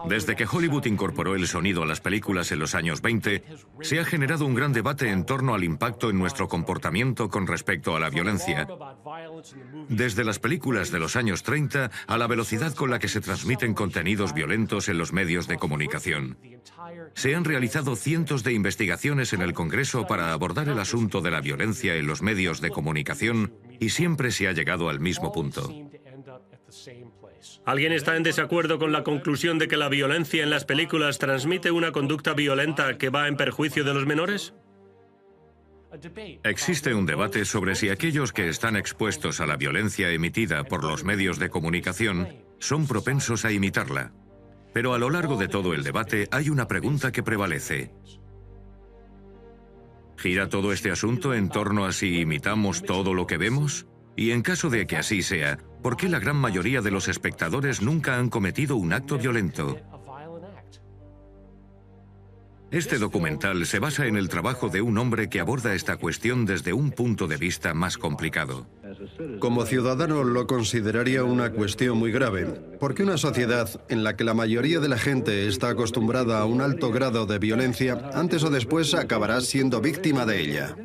Desde que Hollywood incorporó el sonido a las películas en los años 20, se ha generado un gran debate en torno al impacto en nuestro comportamiento con respecto a la violencia. Desde las películas de los años 30 a la velocidad con la que se transmiten contenidos violentos en los medios de comunicación. Se han realizado cientos de investigaciones en el Congreso para abordar el asunto de la violencia en los medios de comunicación y siempre se ha llegado al mismo punto. ¿Alguien está en desacuerdo con la conclusión de que la violencia en las películas transmite una conducta violenta que va en perjuicio de los menores? Existe un debate sobre si aquellos que están expuestos a la violencia emitida por los medios de comunicación son propensos a imitarla. Pero a lo largo de todo el debate hay una pregunta que prevalece. ¿Gira todo este asunto en torno a si imitamos todo lo que vemos? Y en caso de que así sea, ¿por qué la gran mayoría de los espectadores nunca han cometido un acto violento? Este documental se basa en el trabajo de un hombre que aborda esta cuestión desde un punto de vista más complicado. Como ciudadano lo consideraría una cuestión muy grave, porque una sociedad en la que la mayoría de la gente está acostumbrada a un alto grado de violencia, antes o después acabará siendo víctima de ella.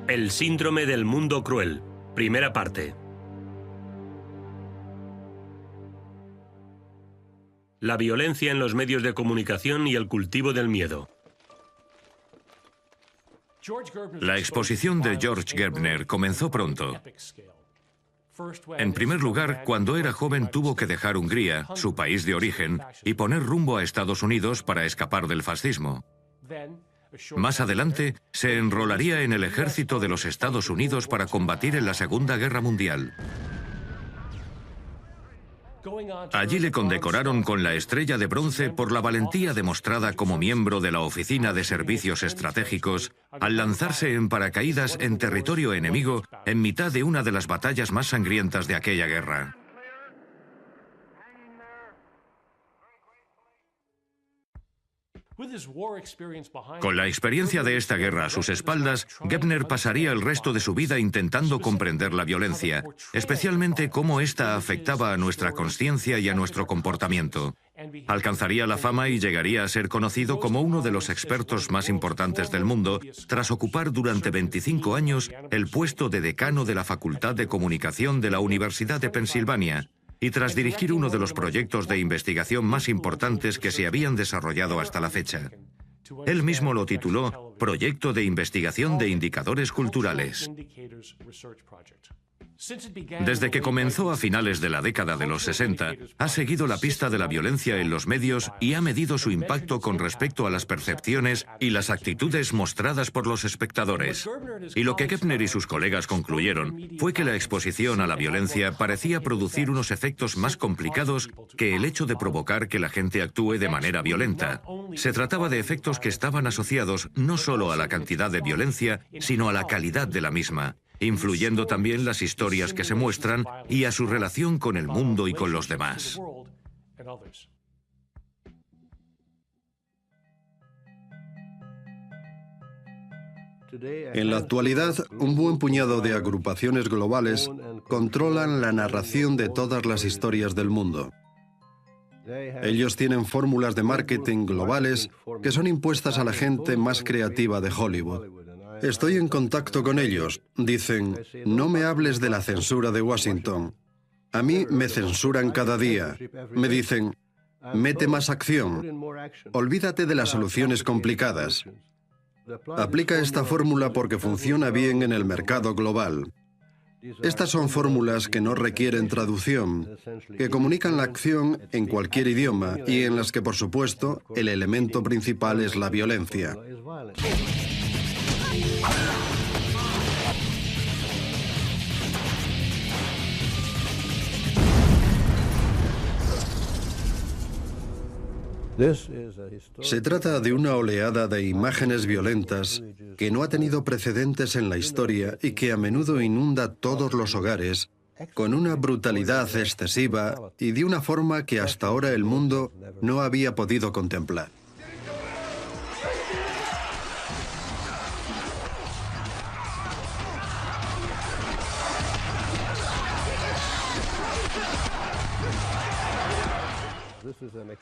El síndrome del mundo cruel. Primera parte. La violencia en los medios de comunicación y el cultivo del miedo. La exposición de George Gerbner comenzó pronto. En primer lugar, cuando era joven tuvo que dejar Hungría, su país de origen, y poner rumbo a Estados Unidos para escapar del fascismo. Más adelante, se enrolaría en el ejército de los Estados Unidos para combatir en la Segunda Guerra Mundial. Allí le condecoraron con la Estrella de Bronce por la valentía demostrada como miembro de la Oficina de Servicios Estratégicos al lanzarse en paracaídas en territorio enemigo en mitad de una de las batallas más sangrientas de aquella guerra. Con la experiencia de esta guerra a sus espaldas, Gerbner pasaría el resto de su vida intentando comprender la violencia, especialmente cómo ésta afectaba a nuestra consciencia y a nuestro comportamiento. Alcanzaría la fama y llegaría a ser conocido como uno de los expertos más importantes del mundo, tras ocupar durante 25 años el puesto de decano de la Facultad de Comunicación de la Universidad de Pensilvania, y tras dirigir uno de los proyectos de investigación más importantes que se habían desarrollado hasta la fecha. Él mismo lo tituló Proyecto de Investigación de Indicadores Culturales. Desde que comenzó a finales de la década de los 60, ha seguido la pista de la violencia en los medios y ha medido su impacto con respecto a las percepciones y las actitudes mostradas por los espectadores. Y lo que Gerbner y sus colegas concluyeron fue que la exposición a la violencia parecía producir unos efectos más complicados que el hecho de provocar que la gente actúe de manera violenta. Se trataba de efectos que estaban asociados no solo a la cantidad de violencia, sino a la calidad de la misma, influyendo también las historias que se muestran y a su relación con el mundo y con los demás. En la actualidad, un buen puñado de agrupaciones globales controlan la narración de todas las historias del mundo. Ellos tienen fórmulas de marketing globales que son impuestas a la gente más creativa de Hollywood. Estoy en contacto con ellos. Dicen, no me hables de la censura de Washington. A mí me censuran cada día. Me dicen, mete más acción. Olvídate de las soluciones complicadas. Aplica esta fórmula porque funciona bien en el mercado global. Estas son fórmulas que no requieren traducción, que comunican la acción en cualquier idioma y en las que, por supuesto, el elemento principal es la violencia. Se trata de una oleada de imágenes violentas que no ha tenido precedentes en la historia y que a menudo inunda todos los hogares con una brutalidad excesiva y de una forma que hasta ahora el mundo no había podido contemplar.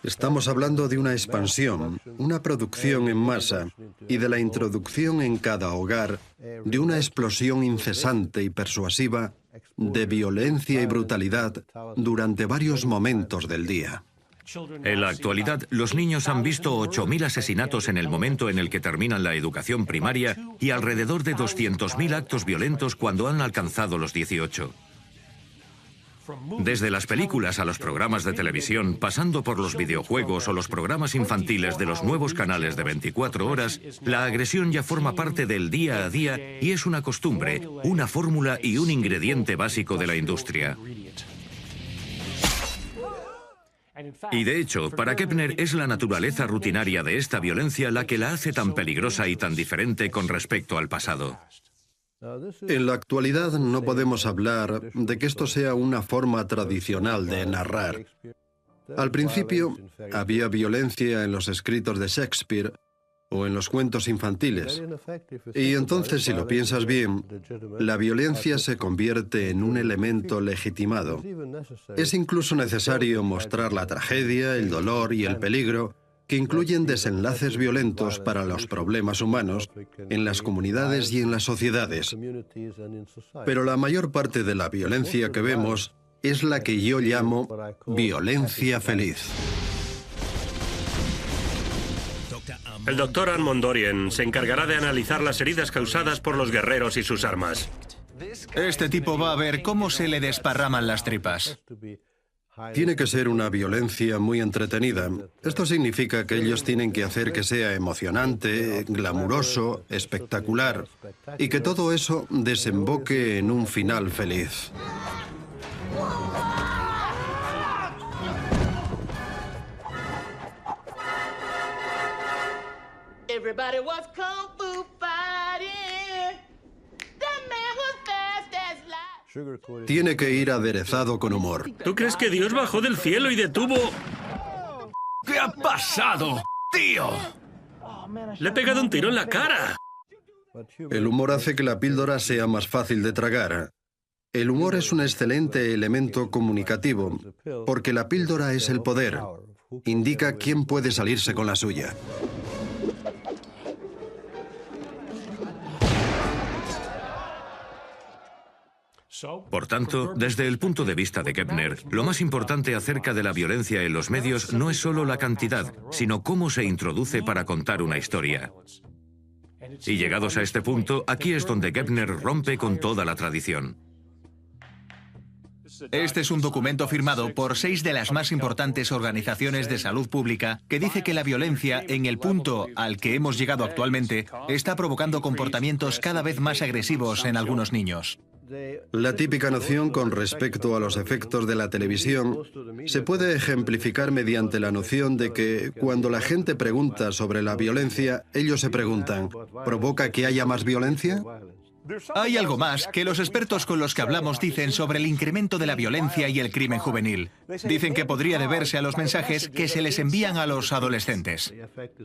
Estamos hablando de una expansión, una producción en masa y de la introducción en cada hogar de una explosión incesante y persuasiva de violencia y brutalidad durante varios momentos del día. En la actualidad, los niños han visto 8.000 asesinatos en el momento en el que terminan la educación primaria y alrededor de 200.000 actos violentos cuando han alcanzado los 18. Desde las películas a los programas de televisión, pasando por los videojuegos o los programas infantiles de los nuevos canales de 24 horas, la agresión ya forma parte del día a día y es una costumbre, una fórmula y un ingrediente básico de la industria. Y de hecho, para Kepner es la naturaleza rutinaria de esta violencia la que la hace tan peligrosa y tan diferente con respecto al pasado. En la actualidad no podemos hablar de que esto sea una forma tradicional de narrar. Al principio había violencia en los escritos de Shakespeare o en los cuentos infantiles. Y entonces, si lo piensas bien, la violencia se convierte en un elemento legitimado. Es incluso necesario mostrar la tragedia, el dolor y el peligro que incluyen desenlaces violentos para los problemas humanos en las comunidades y en las sociedades. Pero la mayor parte de la violencia que vemos es la que yo llamo violencia feliz. El doctor Armand Dorian se encargará de analizar las heridas causadas por los guerreros y sus armas. Este tipo va a ver cómo se le desparraman las tripas. Tiene que ser una violencia muy entretenida. Esto significa que ellos tienen que hacer que sea emocionante, glamuroso, espectacular, y que todo eso desemboque en un final feliz. Everybody was kung fu fighting. That man was fast as light. Tiene que ir aderezado con humor. ¿Tú crees que Dios bajó del cielo y detuvo...? ¿Qué ha pasado, tío? Le he pegado un tiro en la cara. El humor hace que la píldora sea más fácil de tragar. El humor es un excelente elemento comunicativo, porque la píldora es el poder. Indica quién puede salirse con la suya. Por tanto, desde el punto de vista de Kepner, lo más importante acerca de la violencia en los medios no es solo la cantidad, sino cómo se introduce para contar una historia. Y llegados a este punto, aquí es donde Kepner rompe con toda la tradición. Este es un documento firmado por 6 de las más importantes organizaciones de salud pública que dice que la violencia, en el punto al que hemos llegado actualmente, está provocando comportamientos cada vez más agresivos en algunos niños. La típica noción con respecto a los efectos de la televisión se puede ejemplificar mediante la noción de que cuando la gente pregunta sobre la violencia, ellos se preguntan, ¿provoca que haya más violencia? Hay algo más que los expertos con los que hablamos dicen sobre el incremento de la violencia y el crimen juvenil. Dicen que podría deberse a los mensajes que se les envían a los adolescentes.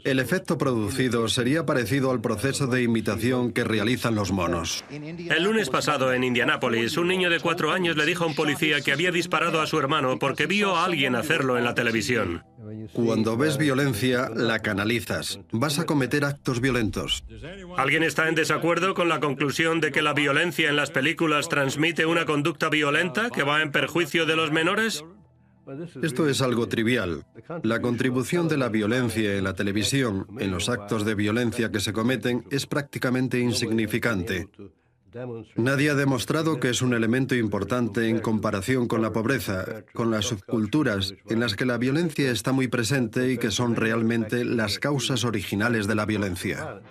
El efecto producido sería parecido al proceso de imitación que realizan los monos. El lunes pasado en Indianápolis, un niño de 4 años le dijo a un policía que había disparado a su hermano porque vio a alguien hacerlo en la televisión. Cuando ves violencia, la canalizas. Vas a cometer actos violentos. ¿Alguien está en desacuerdo con la conclusión de que la violencia en las películas transmite una conducta violenta que va en perjuicio de los menores? Esto es algo trivial. La contribución de la violencia en la televisión, en los actos de violencia que se cometen, es prácticamente insignificante. Nadie ha demostrado que es un elemento importante en comparación con la pobreza, con las subculturas en las que la violencia está muy presente y que son realmente las causas originales de la violencia.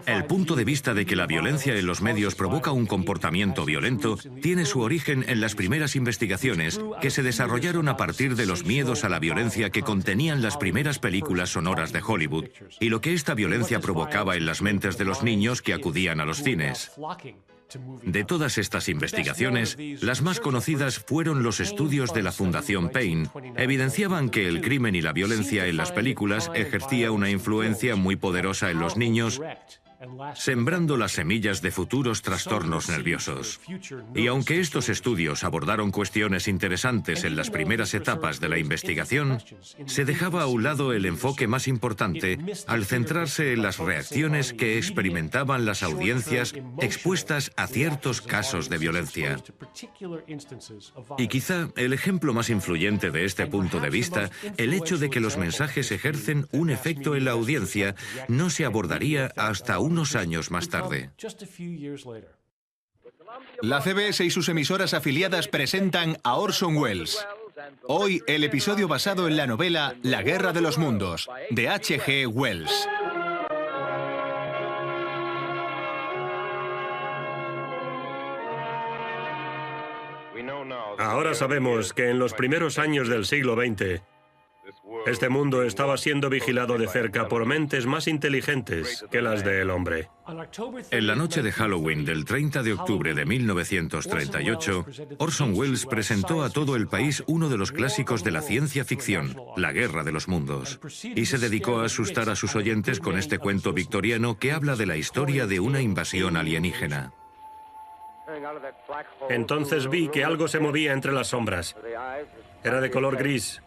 El punto de vista de que la violencia en los medios provoca un comportamiento violento tiene su origen en las primeras investigaciones que se desarrollaron a partir de los miedos a la violencia que contenían las primeras películas sonoras de Hollywood y lo que esta violencia provocaba en las mentes de los niños que acudían a los cines. De todas estas investigaciones, las más conocidas fueron los estudios de la Fundación Paine. Evidenciaban que el crimen y la violencia en las películas ejercía una influencia muy poderosa en los niños sembrando las semillas de futuros trastornos nerviosos. Y aunque estos estudios abordaron cuestiones interesantes en las primeras etapas de la investigación, se dejaba a un lado el enfoque más importante al centrarse en las reacciones que experimentaban las audiencias expuestas a ciertos casos de violencia. Y quizá el ejemplo más influyente de este punto de vista, el hecho de que los mensajes ejercen un efecto en la audiencia, no se abordaría hasta unos años más tarde. La CBS y sus emisoras afiliadas presentan a Orson Welles. Hoy, el episodio basado en la novela La Guerra de los Mundos, de H.G. Wells. Ahora sabemos que en los primeros años del siglo XX, este mundo estaba siendo vigilado de cerca por mentes más inteligentes que las del hombre. En la noche de Halloween del 30 de octubre de 1938, Orson Welles presentó a todo el país uno de los clásicos de la ciencia ficción, La Guerra de los Mundos, y se dedicó a asustar a sus oyentes con este cuento victoriano que habla de la historia de una invasión alienígena. Entonces vi que algo se movía entre las sombras. Era de color gris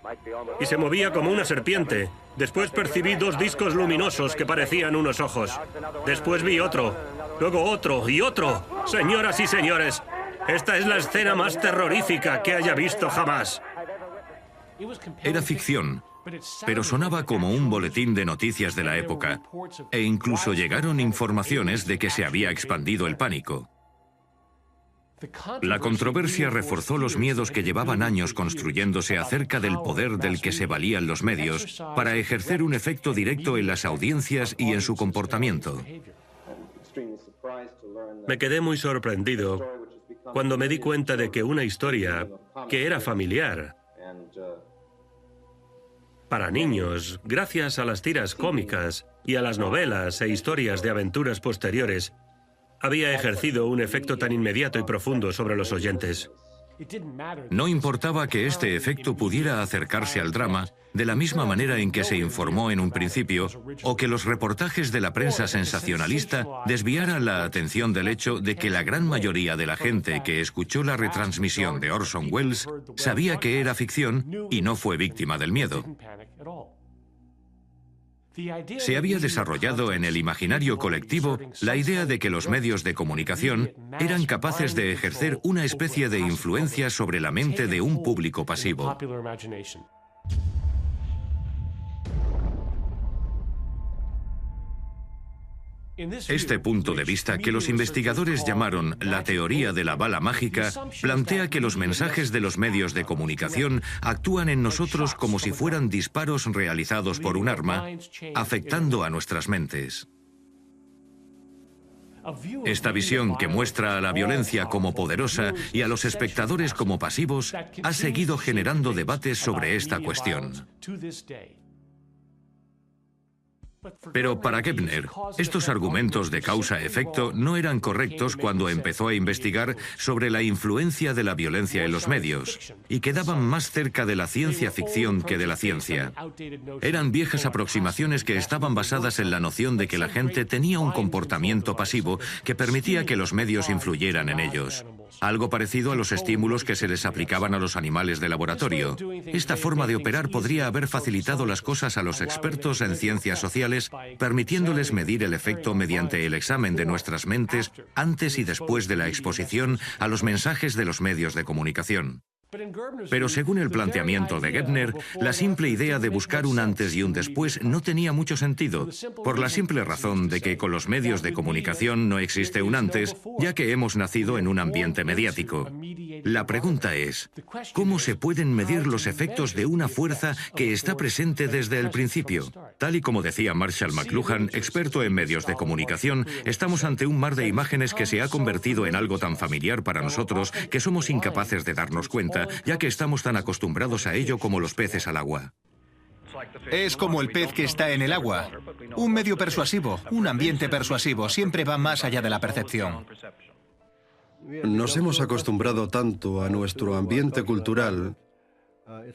y se movía como una serpiente. Después percibí dos discos luminosos que parecían unos ojos. Después vi otro, luego otro y otro. Señoras y señores, esta es la escena más terrorífica que haya visto jamás. Era ficción, pero sonaba como un boletín de noticias de la época, e incluso llegaron informaciones de que se había expandido el pánico. La controversia reforzó los miedos que llevaban años construyéndose acerca del poder del que se valían los medios para ejercer un efecto directo en las audiencias y en su comportamiento. Me quedé muy sorprendido cuando me di cuenta de que una historia que era familiar para niños, gracias a las tiras cómicas y a las novelas e historias de aventuras posteriores, había ejercido un efecto tan inmediato y profundo sobre los oyentes. No importaba que este efecto pudiera acercarse al drama de la misma manera en que se informó en un principio, o que los reportajes de la prensa sensacionalista desviaran la atención del hecho de que la gran mayoría de la gente que escuchó la retransmisión de Orson Welles sabía que era ficción y no fue víctima del miedo. Se había desarrollado en el imaginario colectivo la idea de que los medios de comunicación eran capaces de ejercer una especie de influencia sobre la mente de un público pasivo. Este punto de vista, que los investigadores llamaron la teoría de la bala mágica, plantea que los mensajes de los medios de comunicación actúan en nosotros como si fueran disparos realizados por un arma, afectando a nuestras mentes. Esta visión, que muestra a la violencia como poderosa y a los espectadores como pasivos, ha seguido generando debates sobre esta cuestión. Pero para Gebner, estos argumentos de causa-efecto no eran correctos cuando empezó a investigar sobre la influencia de la violencia en los medios, y quedaban más cerca de la ciencia ficción que de la ciencia. Eran viejas aproximaciones que estaban basadas en la noción de que la gente tenía un comportamiento pasivo que permitía que los medios influyeran en ellos. Algo parecido a los estímulos que se les aplicaban a los animales de laboratorio. Esta forma de operar podría haber facilitado las cosas a los expertos en ciencias sociales, permitiéndoles medir el efecto mediante el examen de nuestras mentes antes y después de la exposición a los mensajes de los medios de comunicación. Pero según el planteamiento de Gebner, la simple idea de buscar un antes y un después no tenía mucho sentido, por la simple razón de que con los medios de comunicación no existe un antes, ya que hemos nacido en un ambiente mediático. La pregunta es, ¿cómo se pueden medir los efectos de una fuerza que está presente desde el principio? Tal y como decía Marshall McLuhan, experto en medios de comunicación, estamos ante un mar de imágenes que se ha convertido en algo tan familiar para nosotros que somos incapaces de darnos cuenta, ya que estamos tan acostumbrados a ello como los peces al agua. Es como el pez que está en el agua. Un medio persuasivo, un ambiente persuasivo, siempre va más allá de la percepción. Nos hemos acostumbrado tanto a nuestro ambiente cultural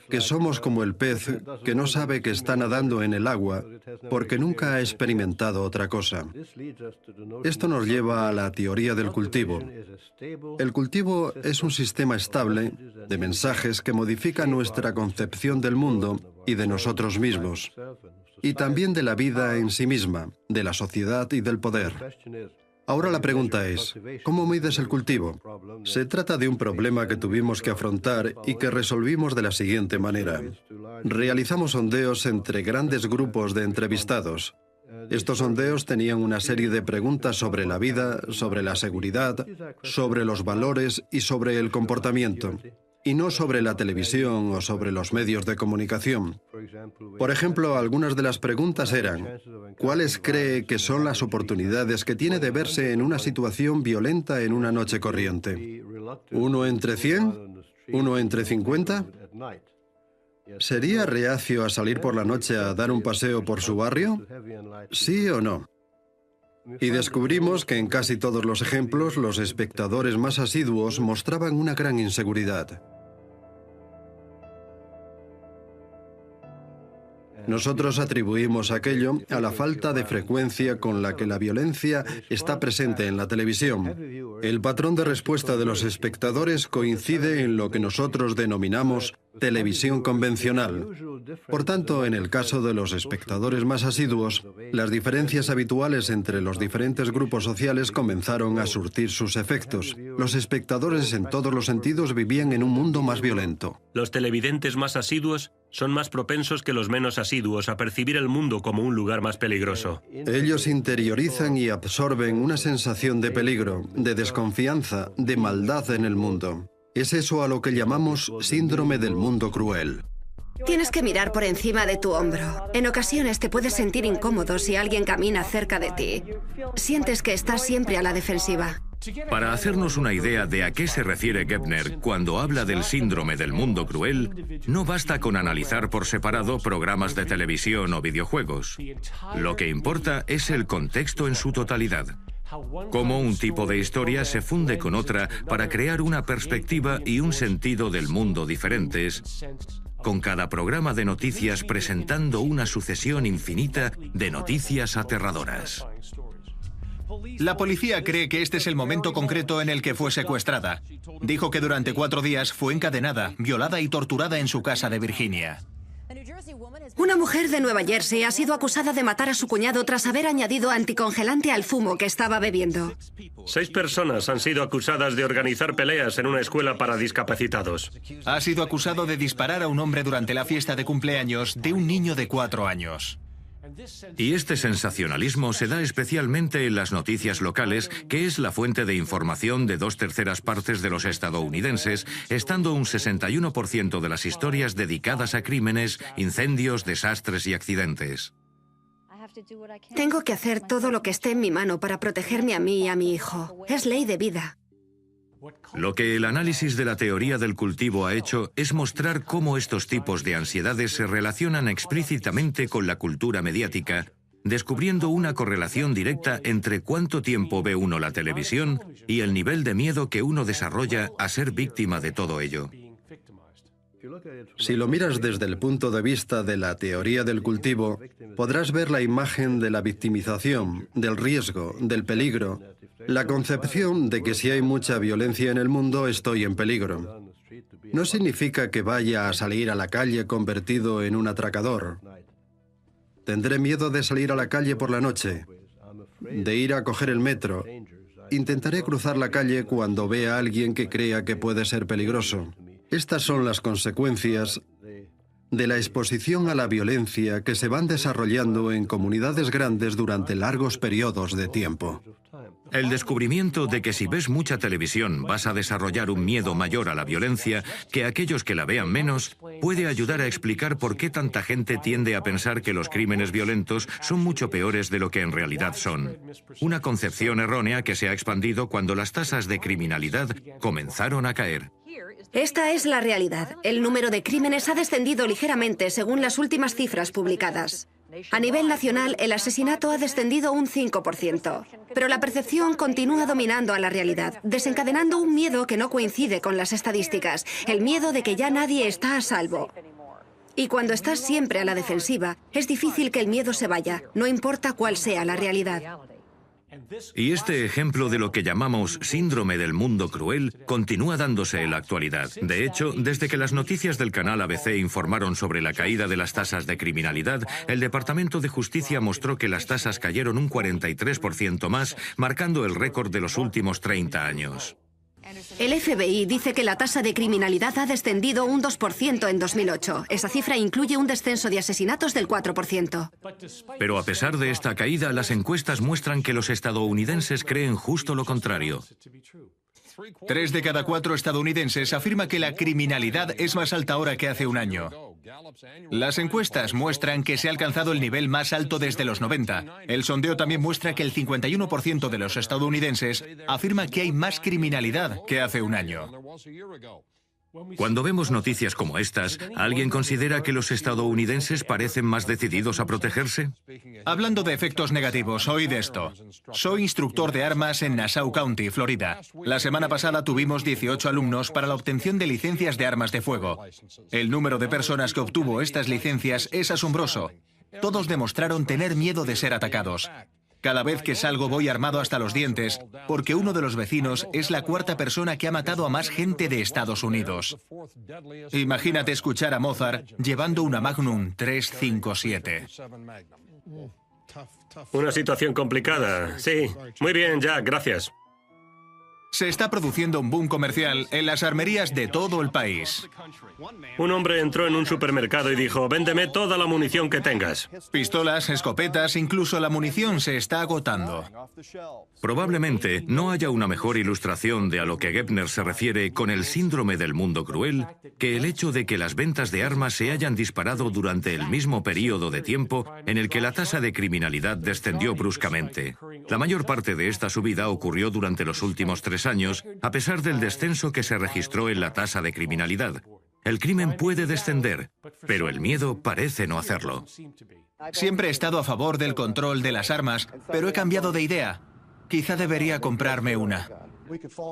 que somos como el pez que no sabe que está nadando en el agua porque nunca ha experimentado otra cosa. Esto nos lleva a la teoría del cultivo. El cultivo es un sistema estable de mensajes que modifica nuestra concepción del mundo y de nosotros mismos, y también de la vida en sí misma, de la sociedad y del poder. Ahora la pregunta es, ¿cómo mides el cultivo? Se trata de un problema que tuvimos que afrontar y que resolvimos de la siguiente manera. Realizamos sondeos entre grandes grupos de entrevistados. Estos sondeos tenían una serie de preguntas sobre la vida, sobre la seguridad, sobre los valores y sobre el comportamiento, y no sobre la televisión o sobre los medios de comunicación. Por ejemplo, algunas de las preguntas eran, ¿cuáles cree que son las oportunidades que tiene de verse en una situación violenta en una noche corriente? ¿1 entre 100? ¿1 entre 50? ¿Sería reacio a salir por la noche a dar un paseo por su barrio? ¿Sí o no? Y descubrimos que en casi todos los ejemplos los espectadores más asiduos mostraban una gran inseguridad. Nosotros atribuimos aquello a la falta de frecuencia con la que la violencia está presente en la televisión. El patrón de respuesta de los espectadores coincide en lo que nosotros denominamos televisión convencional. Por tanto, en el caso de los espectadores más asiduos, las diferencias habituales entre los diferentes grupos sociales comenzaron a surtir sus efectos. Los espectadores en todos los sentidos vivían en un mundo más violento. Los televidentes más asiduos son más propensos que los menos asiduos a percibir el mundo como un lugar más peligroso. Ellos interiorizan y absorben una sensación de peligro, de desconfianza, de maldad en el mundo. Es eso a lo que llamamos síndrome del mundo cruel. Tienes que mirar por encima de tu hombro. En ocasiones te puedes sentir incómodo si alguien camina cerca de ti. Sientes que estás siempre a la defensiva. Para hacernos una idea de a qué se refiere Gebner cuando habla del síndrome del mundo cruel, no basta con analizar por separado programas de televisión o videojuegos. Lo que importa es el contexto en su totalidad. Cómo un tipo de historia se funde con otra para crear una perspectiva y un sentido del mundo diferentes, con cada programa de noticias presentando una sucesión infinita de noticias aterradoras. La policía cree que este es el momento concreto en el que fue secuestrada. Dijo que durante 4 días fue encadenada, violada y torturada en su casa de Virginia. Una mujer de Nueva Jersey ha sido acusada de matar a su cuñado tras haber añadido anticongelante al zumo que estaba bebiendo. 6 personas han sido acusadas de organizar peleas en una escuela para discapacitados. Ha sido acusado de disparar a un hombre durante la fiesta de cumpleaños de un niño de 4 años. Y este sensacionalismo se da especialmente en las noticias locales, que es la fuente de información de 2/3 partes de los estadounidenses, estando un 61% de las historias dedicadas a crímenes, incendios, desastres y accidentes. Tengo que hacer todo lo que esté en mi mano para protegerme a mí y a mi hijo. Es ley de vida. Lo que el análisis de la teoría del cultivo ha hecho es mostrar cómo estos tipos de ansiedades se relacionan explícitamente con la cultura mediática, descubriendo una correlación directa entre cuánto tiempo ve uno la televisión y el nivel de miedo que uno desarrolla a ser víctima de todo ello. Si lo miras desde el punto de vista de la teoría del cultivo, podrás ver la imagen de la victimización, del riesgo, del peligro, la concepción de que si hay mucha violencia en el mundo estoy en peligro. No significa que vaya a salir a la calle convertido en un atracador. Tendré miedo de salir a la calle por la noche, de ir a coger el metro. Intentaré cruzar la calle cuando vea a alguien que crea que puede ser peligroso. Estas son las consecuencias de la exposición a la violencia que se van desarrollando en comunidades grandes durante largos periodos de tiempo. El descubrimiento de que si ves mucha televisión vas a desarrollar un miedo mayor a la violencia que aquellos que la vean menos, puede ayudar a explicar por qué tanta gente tiende a pensar que los crímenes violentos son mucho peores de lo que en realidad son. Una concepción errónea que se ha expandido cuando las tasas de criminalidad comenzaron a caer. Esta es la realidad. El número de crímenes ha descendido ligeramente según las últimas cifras publicadas. A nivel nacional, el asesinato ha descendido un 5%. Pero la percepción continúa dominando a la realidad, desencadenando un miedo que no coincide con las estadísticas, el miedo de que ya nadie está a salvo. Y cuando estás siempre a la defensiva, es difícil que el miedo se vaya, no importa cuál sea la realidad. Y este ejemplo de lo que llamamos síndrome del mundo cruel continúa dándose en la actualidad. De hecho, desde que las noticias del canal ABC informaron sobre la caída de las tasas de criminalidad, el Departamento de Justicia mostró que las tasas cayeron un 43% más, marcando el récord de los últimos 30 años. El FBI dice que la tasa de criminalidad ha descendido un 2% en 2008. Esa cifra incluye un descenso de asesinatos del 4%. Pero a pesar de esta caída, las encuestas muestran que los estadounidenses creen justo lo contrario. 3 de cada 4 estadounidenses afirma que la criminalidad es más alta ahora que hace un año. Las encuestas muestran que se ha alcanzado el nivel más alto desde los 90. El sondeo también muestra que el 51% de los estadounidenses afirma que hay más criminalidad que hace un año. Cuando vemos noticias como estas, ¿alguien considera que los estadounidenses parecen más decididos a protegerse? Hablando de efectos negativos, oíd esto. Soy instructor de armas en Nassau County, Florida. La semana pasada tuvimos 18 alumnos para la obtención de licencias de armas de fuego. El número de personas que obtuvo estas licencias es asombroso. Todos demostraron tener miedo de ser atacados. Cada vez que salgo voy armado hasta los dientes, porque uno de los vecinos es la 4ª persona que ha matado a más gente de Estados Unidos. Imagínate escuchar a Mozart llevando una Magnum 357. Una situación complicada. Sí. Muy bien, Jack, gracias. Se está produciendo un boom comercial en las armerías de todo el país. Un hombre entró en un supermercado y dijo, véndeme toda la munición que tengas. Pistolas, escopetas, incluso la munición se está agotando. Probablemente no haya una mejor ilustración de a lo que Gebner se refiere con el síndrome del mundo cruel que el hecho de que las ventas de armas se hayan disparado durante el mismo periodo de tiempo en el que la tasa de criminalidad descendió bruscamente. La mayor parte de esta subida ocurrió durante los últimos 3 años, a pesar del descenso que se registró en la tasa de criminalidad. El crimen puede descender, pero el miedo parece no hacerlo. Siempre he estado a favor del control de las armas, pero he cambiado de idea. Quizá debería comprarme una.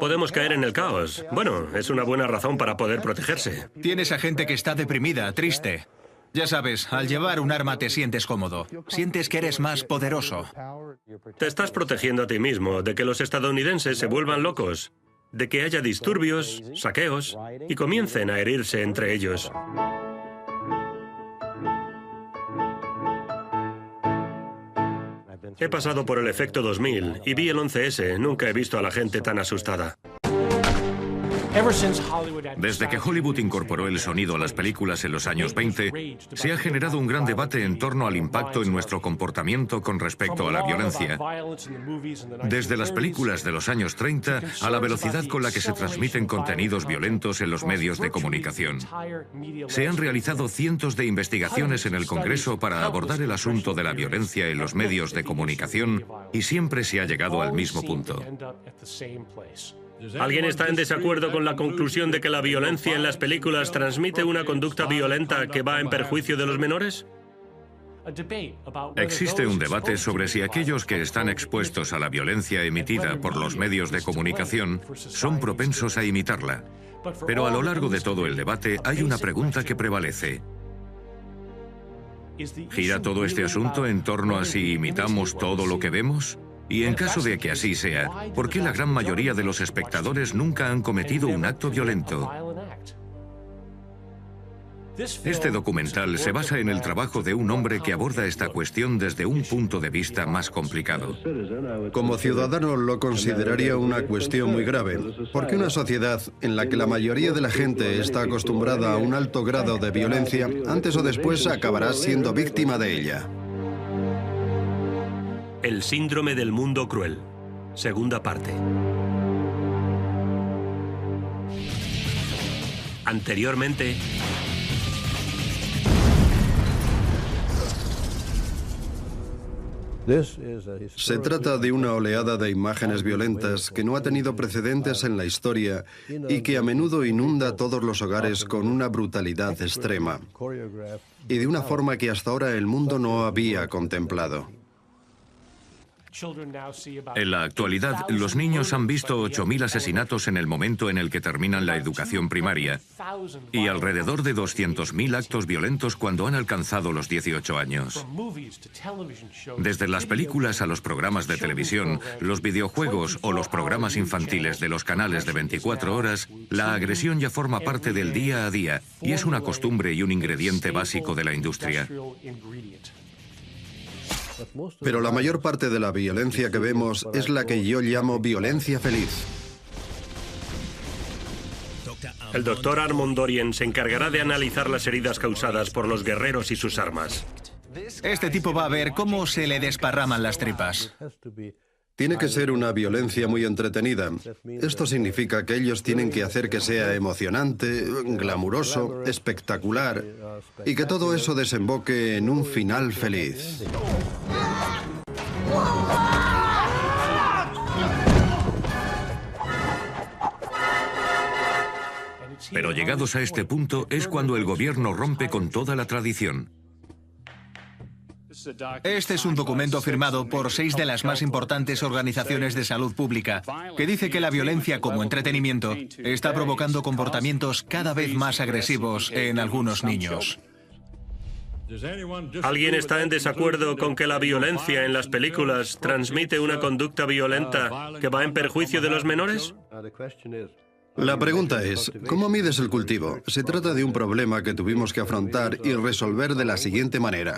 Podemos caer en el caos. Bueno, es una buena razón para poder protegerse. Tienes a gente que está deprimida, triste. Ya sabes, al llevar un arma te sientes cómodo. Sientes que eres más poderoso. Te estás protegiendo a ti mismo de que los estadounidenses se vuelvan locos, de que haya disturbios, saqueos y comiencen a herirse entre ellos. He pasado por el efecto 2000 y vi el 11S. Nunca he visto a la gente tan asustada. Desde que Hollywood incorporó el sonido a las películas en los años 20, se ha generado un gran debate en torno al impacto en nuestro comportamiento con respecto a la violencia. Desde las películas de los años 30 a la velocidad con la que se transmiten contenidos violentos en los medios de comunicación. Se han realizado cientos de investigaciones en el Congreso para abordar el asunto de la violencia en los medios de comunicación y siempre se ha llegado al mismo punto. ¿Alguien está en desacuerdo con la conclusión de que la violencia en las películas transmite una conducta violenta que va en perjuicio de los menores? Existe un debate sobre si aquellos que están expuestos a la violencia emitida por los medios de comunicación son propensos a imitarla. Pero a lo largo de todo el debate hay una pregunta que prevalece. ¿Gira todo este asunto en torno a si imitamos todo lo que vemos? Y en caso de que así sea, ¿por qué la gran mayoría de los espectadores nunca han cometido un acto violento? Este documental se basa en el trabajo de un hombre que aborda esta cuestión desde un punto de vista más complicado. Como ciudadano lo consideraría una cuestión muy grave, porque una sociedad en la que la mayoría de la gente está acostumbrada a un alto grado de violencia, antes o después acabará siendo víctima de ella. El síndrome del mundo cruel. Segunda parte. Anteriormente... Se trata de una oleada de imágenes violentas que no ha tenido precedentes en la historia y que a menudo inunda todos los hogares con una brutalidad extrema y de una forma que hasta ahora el mundo no había contemplado. En la actualidad, los niños han visto 8.000 asesinatos en el momento en el que terminan la educación primaria y alrededor de 200.000 actos violentos cuando han alcanzado los 18 años. Desde las películas a los programas de televisión, los videojuegos o los programas infantiles de los canales de 24 horas, la agresión ya forma parte del día a día y es una costumbre y un ingrediente básico de la industria. Pero la mayor parte de la violencia que vemos es la que yo llamo violencia feliz. El doctor Armond Dorian se encargará de analizar las heridas causadas por los guerreros y sus armas. Este tipo va a ver cómo se le desparraman las tripas. Tiene que ser una violencia muy entretenida. Esto significa que ellos tienen que hacer que sea emocionante, glamuroso, espectacular y que todo eso desemboque en un final feliz. Pero llegados a este punto es cuando el gobierno rompe con toda la tradición. Este es un documento firmado por 6 de las más importantes organizaciones de salud pública, que dice que la violencia como entretenimiento está provocando comportamientos cada vez más agresivos en algunos niños. ¿Alguien está en desacuerdo con que la violencia en las películas transmite una conducta violenta que va en perjuicio de los menores? La pregunta es, ¿cómo mides el cultivo? Se trata de un problema que tuvimos que afrontar y resolver de la siguiente manera.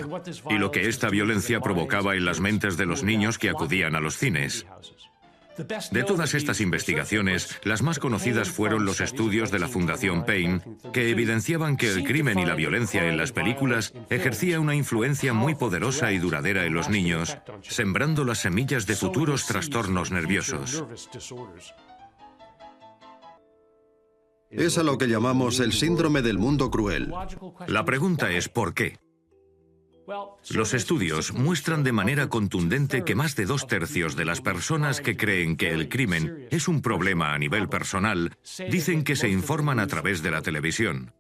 Y lo que esta violencia provocaba en las mentes de los niños que acudían a los cines. De todas estas investigaciones, las más conocidas fueron los estudios de la Fundación Pain, que evidenciaban que el crimen y la violencia en las películas ejercía una influencia muy poderosa y duradera en los niños, sembrando las semillas de futuros trastornos nerviosos. Es a lo que llamamos el síndrome del mundo cruel. La pregunta es ¿por qué? Los estudios muestran de manera contundente que más de 2/3 de las personas que creen que el crimen es un problema a nivel personal dicen que se informan a través de la televisión.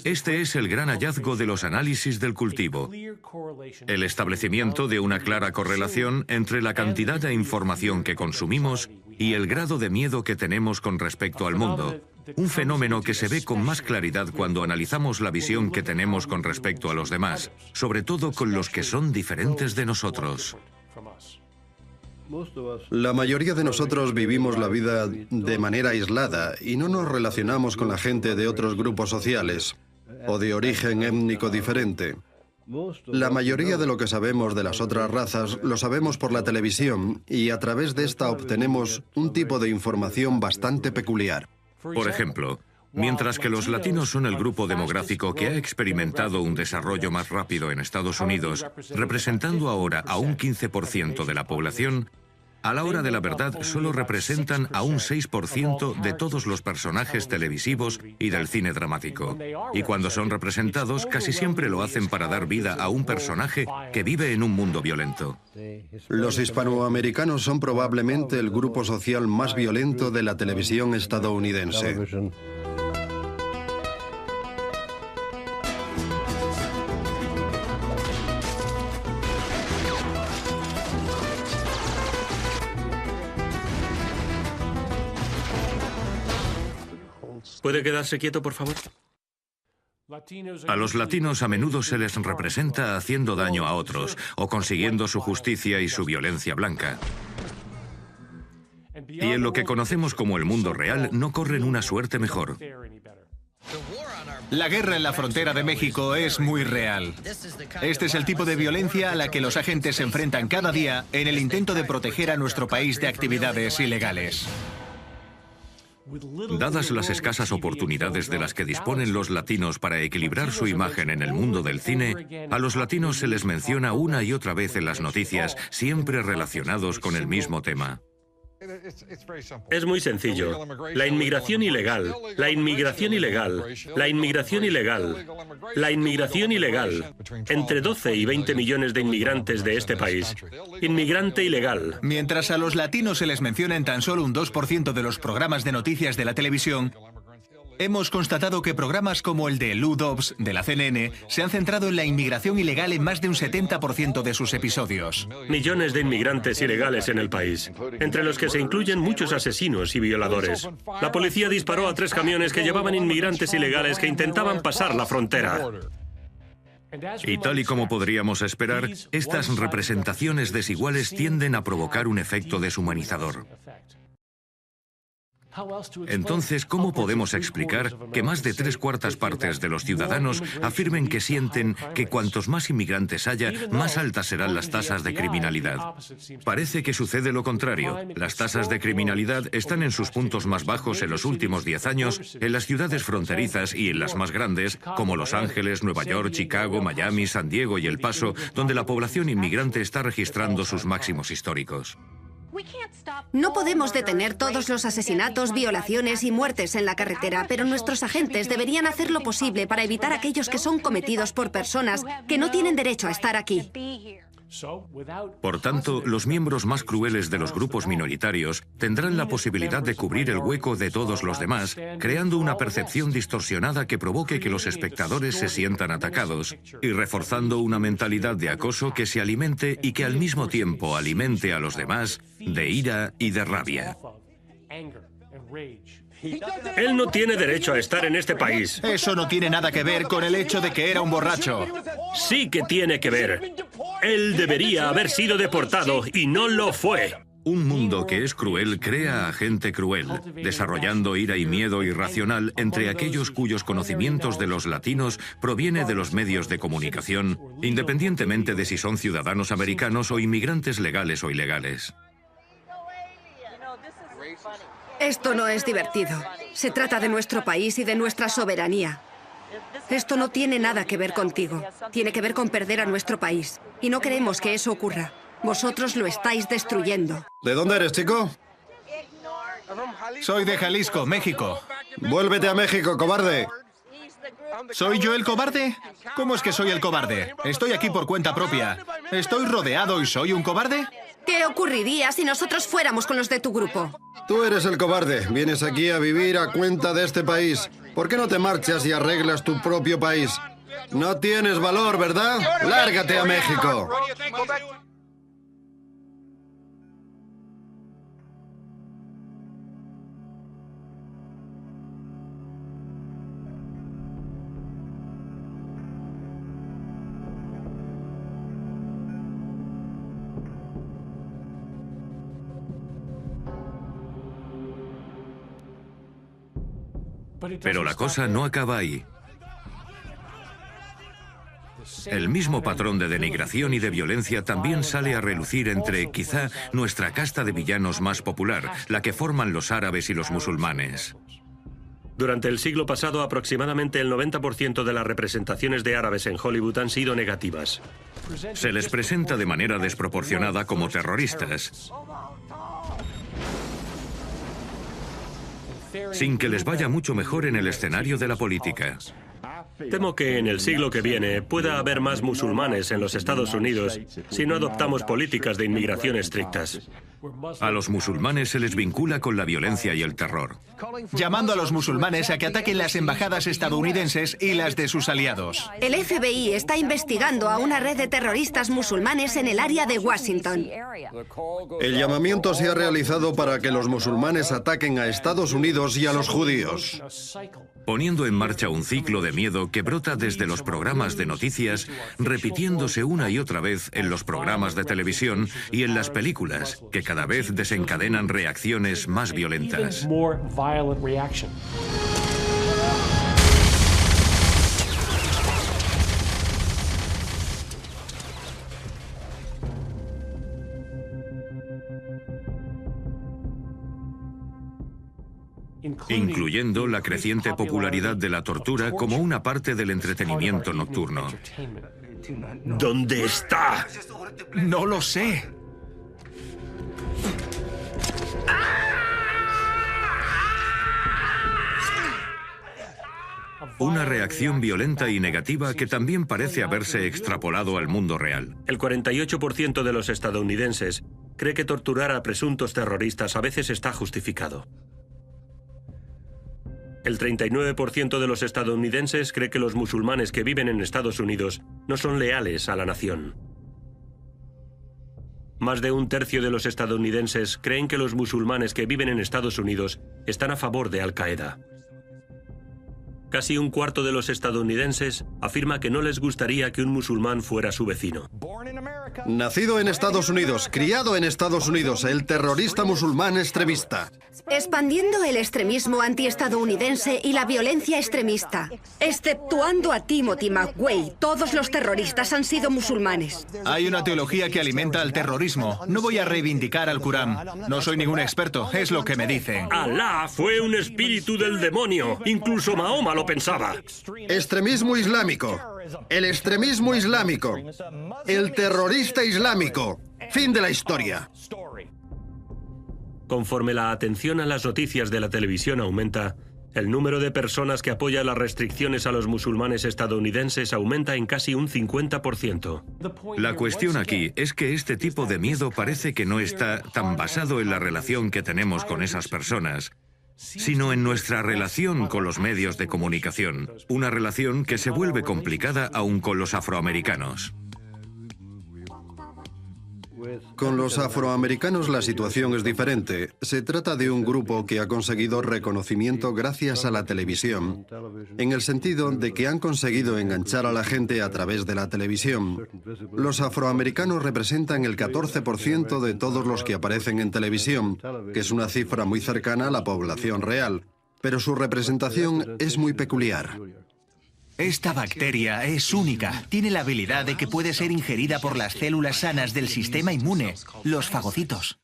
Este es el gran hallazgo de los análisis del cultivo, el establecimiento de una clara correlación entre la cantidad de información que consumimos y el grado de miedo que tenemos con respecto al mundo, un fenómeno que se ve con más claridad cuando analizamos la visión que tenemos con respecto a los demás, sobre todo con los que son diferentes de nosotros. La mayoría de nosotros vivimos la vida de manera aislada y no nos relacionamos con la gente de otros grupos sociales o de origen étnico diferente. La mayoría de lo que sabemos de las otras razas lo sabemos por la televisión y a través de esta obtenemos un tipo de información bastante peculiar. Por ejemplo, mientras que los latinos son el grupo demográfico que ha experimentado un desarrollo más rápido en Estados Unidos, representando ahora a un 15% de la población, a la hora de la verdad solo representan a un 6% de todos los personajes televisivos y del cine dramático. Y cuando son representados, casi siempre lo hacen para dar vida a un personaje que vive en un mundo violento. Los hispanoamericanos son probablemente el grupo social más violento de la televisión estadounidense. ¿Puede quedarse quieto, por favor? A los latinos a menudo se les representa haciendo daño a otros o consiguiendo su justicia y su violencia blanca. Y en lo que conocemos como el mundo real no corren una suerte mejor. La guerra en la frontera de México es muy real. Este es el tipo de violencia a la que los agentes se enfrentan cada día en el intento de proteger a nuestro país de actividades ilegales. Dadas las escasas oportunidades de las que disponen los latinos para equilibrar su imagen en el mundo del cine, a los latinos se les menciona una y otra vez en las noticias, siempre relacionados con el mismo tema. Es muy sencillo. La inmigración ilegal, la inmigración ilegal, la inmigración ilegal, la inmigración ilegal. Entre 12 y 20 millones de inmigrantes de este país. Inmigrante ilegal. Mientras a los latinos se les menciona en tan solo un 2% de los programas de noticias de la televisión, hemos constatado que programas como el de Lou Dobbs, de la CNN, se han centrado en la inmigración ilegal en más de un 70% de sus episodios. Millones de inmigrantes ilegales en el país, entre los que se incluyen muchos asesinos y violadores. La policía disparó a 3 camiones que llevaban inmigrantes ilegales que intentaban pasar la frontera. Y tal y como podríamos esperar, estas representaciones desiguales tienden a provocar un efecto deshumanizador. Entonces, ¿cómo podemos explicar que más de 3/4 partes de los ciudadanos afirmen que sienten que cuantos más inmigrantes haya, más altas serán las tasas de criminalidad? Parece que sucede lo contrario. Las tasas de criminalidad están en sus puntos más bajos en los últimos 10 años en las ciudades fronterizas y en las más grandes, como Los Ángeles, Nueva York, Chicago, Miami, San Diego y El Paso, donde la población inmigrante está registrando sus máximos históricos. No podemos detener todos los asesinatos, violaciones y muertes en la carretera, pero nuestros agentes deberían hacer lo posible para evitar aquellos que son cometidos por personas que no tienen derecho a estar aquí. Por tanto, los miembros más crueles de los grupos minoritarios tendrán la posibilidad de cubrir el hueco de todos los demás, creando una percepción distorsionada que provoque que los espectadores se sientan atacados y reforzando una mentalidad de acoso que se alimente y que al mismo tiempo alimente a los demás de ira y de rabia. Él no tiene derecho a estar en este país. Eso no tiene nada que ver con el hecho de que era un borracho. Sí que tiene que ver. Él debería haber sido deportado y no lo fue. Un mundo que es cruel crea a gente cruel, desarrollando ira y miedo irracional entre aquellos cuyos conocimientos de los latinos proviene de los medios de comunicación, independientemente de si son ciudadanos americanos o inmigrantes legales o ilegales. Esto no es divertido. Se trata de nuestro país y de nuestra soberanía. Esto no tiene nada que ver contigo. Tiene que ver con perder a nuestro país. Y no queremos que eso ocurra. Vosotros lo estáis destruyendo. ¿De dónde eres, chico? Soy de Jalisco, México. Vuélvete a México, cobarde. ¿Soy yo el cobarde? ¿Cómo es que soy el cobarde? Estoy aquí por cuenta propia. ¿Estoy rodeado y soy un cobarde? ¿Qué ocurriría si nosotros fuéramos con los de tu grupo? Tú eres el cobarde. Vienes aquí a vivir a cuenta de este país. ¿Por qué no te marchas y arreglas tu propio país? No tienes valor, ¿verdad? ¡Lárgate a México! Pero la cosa no acaba ahí. El mismo patrón de denigración y de violencia también sale a relucir entre, quizá, nuestra casta de villanos más popular, la que forman los árabes y los musulmanes. Durante el siglo pasado, aproximadamente el 90% de las representaciones de árabes en Hollywood han sido negativas. Se les presenta de manera desproporcionada como terroristas, sin que les vaya mucho mejor en el escenario de la política. Temo que en el siglo que viene pueda haber más musulmanes en los Estados Unidos si no adoptamos políticas de inmigración estrictas. A los musulmanes se les vincula con la violencia y el terror. Llamando a los musulmanes a que ataquen las embajadas estadounidenses y las de sus aliados. El FBI está investigando a una red de terroristas musulmanes en el área de Washington. El llamamiento se ha realizado para que los musulmanes ataquen a Estados Unidos y a los judíos. Poniendo en marcha un ciclo de miedo que brota desde los programas de noticias, repitiéndose una y otra vez en los programas de televisión y en las películas, que cada vez desencadenan reacciones más violentas. Incluyendo la creciente popularidad de la tortura como una parte del entretenimiento nocturno. ¿Dónde está? No lo sé. ¡Ah! Una reacción violenta y negativa que también parece haberse extrapolado al mundo real. El 48% de los estadounidenses cree que torturar a presuntos terroristas a veces está justificado. El 39% de los estadounidenses cree que los musulmanes que viven en Estados Unidos no son leales a la nación. Más de un tercio de los estadounidenses creen que los musulmanes que viven en Estados Unidos están a favor de Al-Qaeda. Casi un cuarto de los estadounidenses afirma que no les gustaría que un musulmán fuera su vecino. Nacido en Estados Unidos, criado en Estados Unidos, el terrorista musulmán extremista. Expandiendo el extremismo antiestadounidense y la violencia extremista. Exceptuando a Timothy McVeigh, todos los terroristas han sido musulmanes. Hay una teología que alimenta al terrorismo. No voy a reivindicar al Corán. No soy ningún experto, es lo que me dicen. Alá fue un espíritu del demonio. Incluso Mahoma lo pensaba. Extremismo islámico. El extremismo islámico. El terrorista islámico. Fin de la historia. Conforme la atención a las noticias de la televisión aumenta, el número de personas que apoya las restricciones a los musulmanes estadounidenses aumenta en casi un 50%. La cuestión aquí es que este tipo de miedo parece que no está tan basado en la relación que tenemos con esas personas, sino en nuestra relación con los medios de comunicación, una relación que se vuelve complicada aún con los afroamericanos. Con los afroamericanos la situación es diferente. Se trata de un grupo que ha conseguido reconocimiento gracias a la televisión, en el sentido de que han conseguido enganchar a la gente a través de la televisión. Los afroamericanos representan el 14% de todos los que aparecen en televisión, que es una cifra muy cercana a la población real, pero su representación es muy peculiar. Esta bacteria es única. Tiene la habilidad de que puede ser ingerida por las células sanas del sistema inmune, los fagocitos.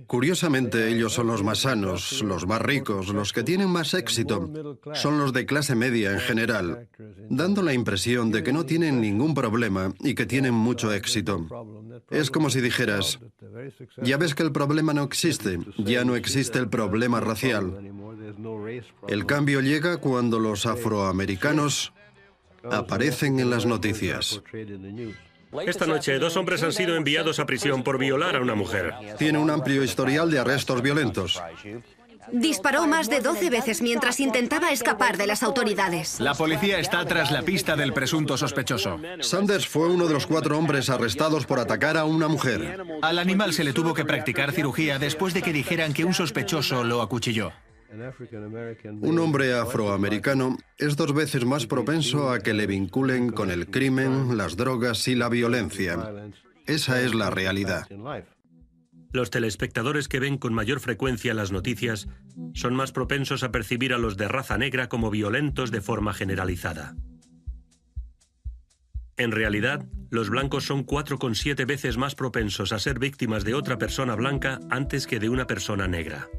Curiosamente, ellos son los más sanos, los más ricos, los que tienen más éxito. Son los de clase media en general, dando la impresión de que no tienen ningún problema y que tienen mucho éxito. Es como si dijeras, ya ves que el problema no existe, ya no existe el problema racial. El cambio llega cuando los afroamericanos aparecen en las noticias. Esta noche, 2 hombres han sido enviados a prisión por violar a una mujer. Tiene un amplio historial de arrestos violentos. Disparó más de 12 veces mientras intentaba escapar de las autoridades. La policía está tras la pista del presunto sospechoso. Sanders fue uno de los 4 hombres arrestados por atacar a una mujer. Al animal se le tuvo que practicar cirugía después de que dijeran que un sospechoso lo acuchilló. Un hombre afroamericano es 2 veces más propenso a que le vinculen con el crimen, las drogas y la violencia. Esa es la realidad. Los telespectadores que ven con mayor frecuencia las noticias son más propensos a percibir a los de raza negra como violentos de forma generalizada. En realidad, los blancos son 4,7 veces más propensos a ser víctimas de otra persona blanca antes que de una persona negra.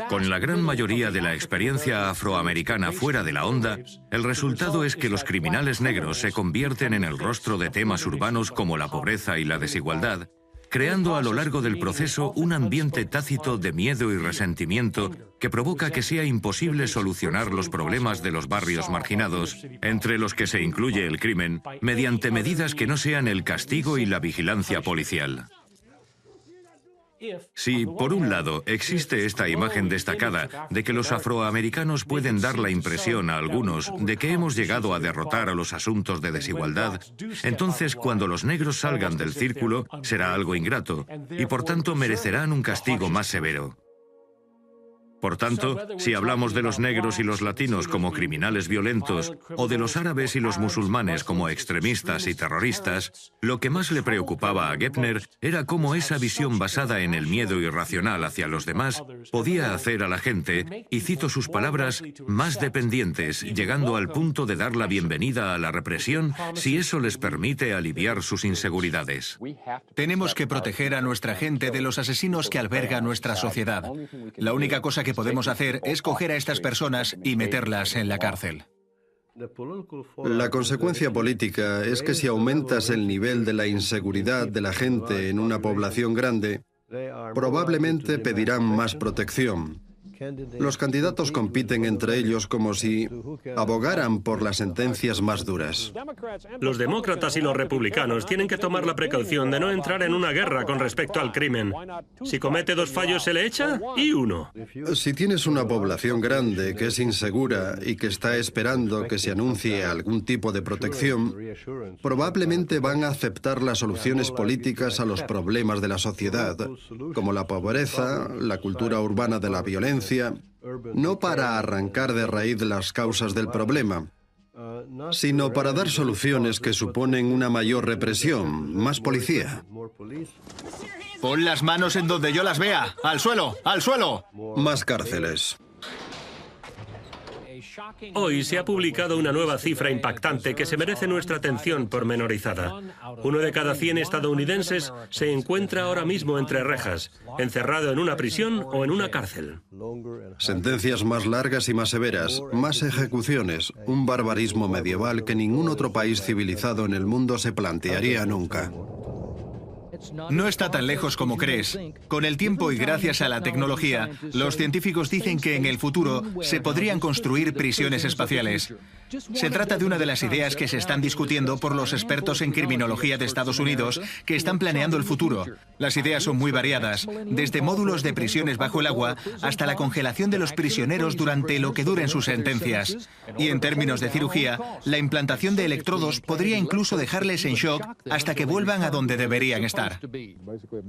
Con la gran mayoría de la experiencia afroamericana fuera de la onda, el resultado es que los criminales negros se convierten en el rostro de temas urbanos como la pobreza y la desigualdad, creando a lo largo del proceso un ambiente tácito de miedo y resentimiento que provoca que sea imposible solucionar los problemas de los barrios marginados, entre los que se incluye el crimen, mediante medidas que no sean el castigo y la vigilancia policial. Si, por un lado, existe esta imagen destacada de que los afroamericanos pueden dar la impresión a algunos de que hemos llegado a derrotar a los asuntos de desigualdad, entonces cuando los negros salgan del círculo será algo ingrato y por tanto merecerán un castigo más severo. Por tanto, si hablamos de los negros y los latinos como criminales violentos o de los árabes y los musulmanes como extremistas y terroristas, lo que más le preocupaba a Gepner era cómo esa visión basada en el miedo irracional hacia los demás podía hacer a la gente, y cito sus palabras, más dependientes, llegando al punto de dar la bienvenida a la represión si eso les permite aliviar sus inseguridades. Tenemos que proteger a nuestra gente de los asesinos que alberga nuestra sociedad. La única cosa que podemos hacer es coger a estas personas y meterlas en la cárcel. La consecuencia política es que si aumentas el nivel de la inseguridad de la gente en una población grande, probablemente pedirán más protección. Los candidatos compiten entre ellos como si abogaran por las sentencias más duras. Los demócratas y los republicanos tienen que tomar la precaución de no entrar en una guerra con respecto al crimen. Si comete 2 fallos se le echa y 1. Si tienes una población grande que es insegura y que está esperando que se anuncie algún tipo de protección, probablemente van a aceptar las soluciones políticas a los problemas de la sociedad, como la pobreza, la cultura urbana de la violencia, no para arrancar de raíz las causas del problema, sino para dar soluciones que suponen una mayor represión, más policía. Pon las manos en donde yo las vea. ¡Al suelo! ¡Al suelo! Más cárceles. Hoy se ha publicado una nueva cifra impactante que se merece nuestra atención pormenorizada. 1 de cada 100 estadounidenses se encuentra ahora mismo entre rejas, encerrado en una prisión o en una cárcel. Sentencias más largas y más severas, más ejecuciones, un barbarismo medieval que ningún otro país civilizado en el mundo se plantearía nunca. No está tan lejos como crees. Con el tiempo y gracias a la tecnología, los científicos dicen que en el futuro se podrían construir prisiones espaciales. Se trata de una de las ideas que se están discutiendo por los expertos en criminología de Estados Unidos que están planeando el futuro. Las ideas son muy variadas, desde módulos de prisiones bajo el agua hasta la congelación de los prisioneros durante lo que duren sus sentencias. Y en términos de cirugía, la implantación de electrodos podría incluso dejarles en shock hasta que vuelvan a donde deberían estar.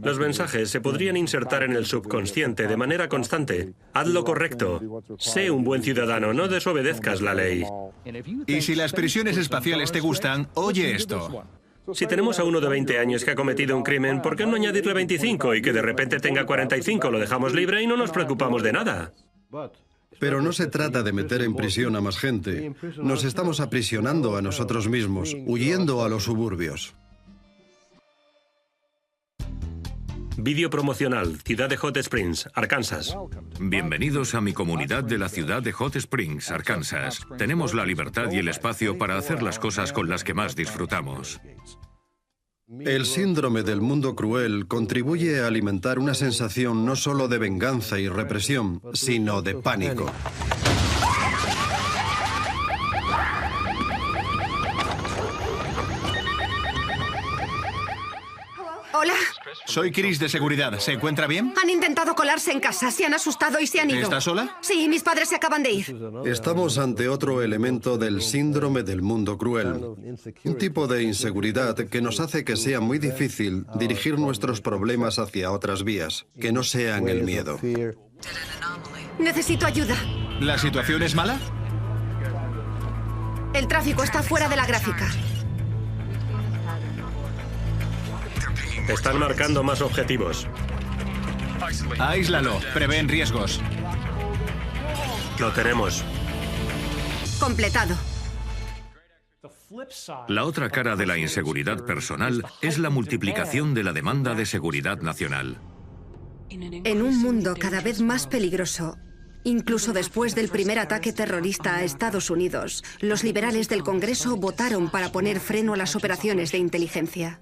Los mensajes se podrían insertar en el subconsciente de manera constante. Haz lo correcto. Sé un buen ciudadano, no desobedezcas la ley. Y si las prisiones espaciales te gustan, oye esto. Si tenemos a uno de 20 años que ha cometido un crimen, ¿por qué no añadirle 25 y que de repente tenga 45? Lo dejamos libre y no nos preocupamos de nada. Pero no se trata de meter en prisión a más gente. Nos estamos aprisionando a nosotros mismos, huyendo a los suburbios. Vídeo promocional, ciudad de Hot Springs, Arkansas. Bienvenidos a mi comunidad de la ciudad de Hot Springs, Arkansas. Tenemos la libertad y el espacio para hacer las cosas con las que más disfrutamos. El síndrome del mundo cruel contribuye a alimentar una sensación no solo de venganza y represión, sino de pánico. Hola. Soy Chris de seguridad. ¿Se encuentra bien? Han intentado colarse en casa, se han asustado y se han ido. ¿Estás sola? Sí, mis padres se acaban de ir. Estamos ante otro elemento del síndrome del mundo cruel. Un tipo de inseguridad que nos hace que sea muy difícil dirigir nuestros problemas hacia otras vías, que no sean el miedo. Necesito ayuda. ¿La situación es mala? El tráfico está fuera de la gráfica. Están marcando más objetivos. Aíslalo. Prevén riesgos. Lo tenemos. Completado. La otra cara de la inseguridad personal es la multiplicación de la demanda de seguridad nacional. En un mundo cada vez más peligroso, incluso después del primer ataque terrorista a Estados Unidos, los liberales del Congreso votaron para poner freno a las operaciones de inteligencia.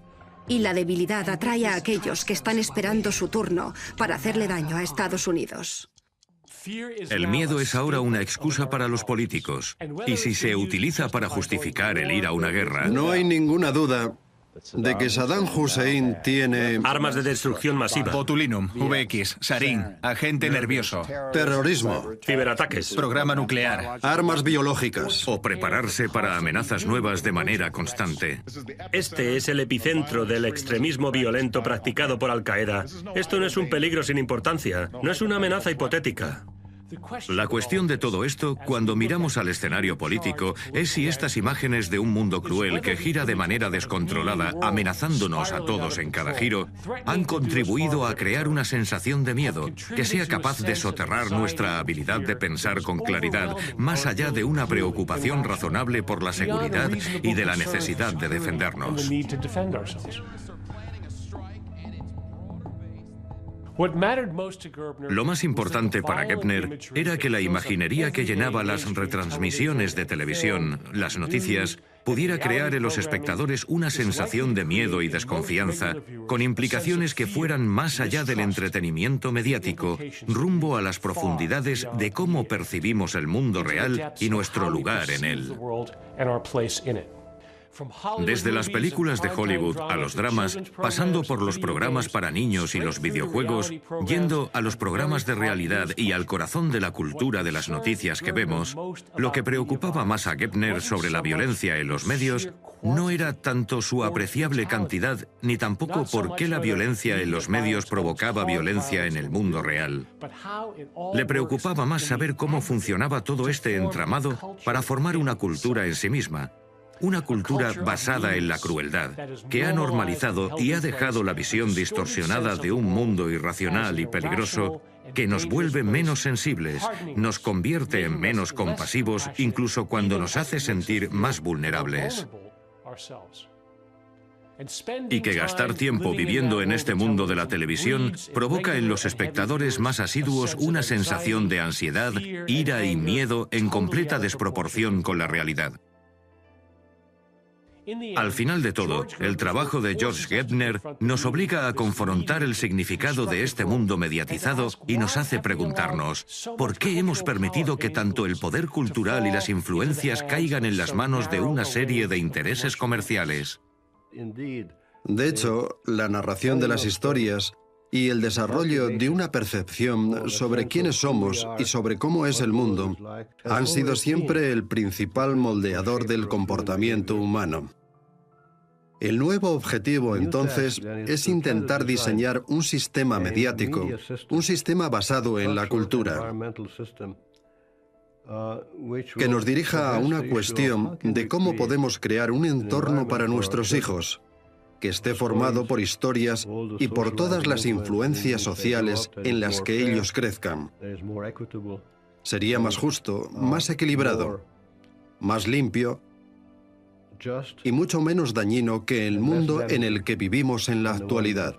Y la debilidad atrae a aquellos que están esperando su turno para hacerle daño a Estados Unidos. El miedo es ahora una excusa para los políticos. Y si se utiliza para justificar el ir a una guerra... No hay ninguna duda de que Saddam Hussein tiene Armas de destrucción masiva. Botulinum, VX, sarín, agente nervioso, terrorismo, Ciberataques. programa nuclear. armas biológicas. O prepararse para amenazas nuevas de manera constante. Este es el epicentro del extremismo violento practicado por Al-Qaeda. Esto no es un peligro sin importancia, no es una amenaza hipotética. La cuestión de todo esto, cuando miramos al escenario político, es si estas imágenes de un mundo cruel que gira de manera descontrolada, amenazándonos a todos en cada giro, han contribuido a crear una sensación de miedo que sea capaz de soterrar nuestra habilidad de pensar con claridad, más allá de una preocupación razonable por la seguridad y de la necesidad de defendernos. Lo más importante para Gebner era que la imaginería que llenaba las retransmisiones de televisión, las noticias, pudiera crear en los espectadores una sensación de miedo y desconfianza, con implicaciones que fueran más allá del entretenimiento mediático, rumbo a las profundidades de cómo percibimos el mundo real y nuestro lugar en él. Desde las películas de Hollywood a los dramas, pasando por los programas para niños y los videojuegos, yendo a los programas de realidad y al corazón de la cultura de las noticias que vemos, lo que preocupaba más a Gebner sobre la violencia en los medios no era tanto su apreciable cantidad, ni tampoco por qué la violencia en los medios provocaba violencia en el mundo real. Le preocupaba más saber cómo funcionaba todo este entramado para formar una cultura en sí misma. Una cultura basada en la crueldad, que ha normalizado y ha dejado la visión distorsionada de un mundo irracional y peligroso que nos vuelve menos sensibles, nos convierte en menos compasivos, incluso cuando nos hace sentir más vulnerables. Y que gastar tiempo viviendo en este mundo de la televisión provoca en los espectadores más asiduos una sensación de ansiedad, ira y miedo en completa desproporción con la realidad. Al final de todo, el trabajo de George Gebner nos obliga a confrontar el significado de este mundo mediatizado y nos hace preguntarnos, ¿por qué hemos permitido que tanto el poder cultural y las influencias caigan en las manos de una serie de intereses comerciales? De hecho, la narración de las historias y el desarrollo de una percepción sobre quiénes somos y sobre cómo es el mundo han sido siempre el principal moldeador del comportamiento humano. El nuevo objetivo, entonces, es intentar diseñar un sistema mediático, un sistema basado en la cultura, que nos dirija a una cuestión de cómo podemos crear un entorno para nuestros hijos, que esté formado por historias y por todas las influencias sociales en las que ellos crezcan. Sería más justo, más equilibrado, más limpio y mucho menos dañino que el mundo en el que vivimos en la actualidad.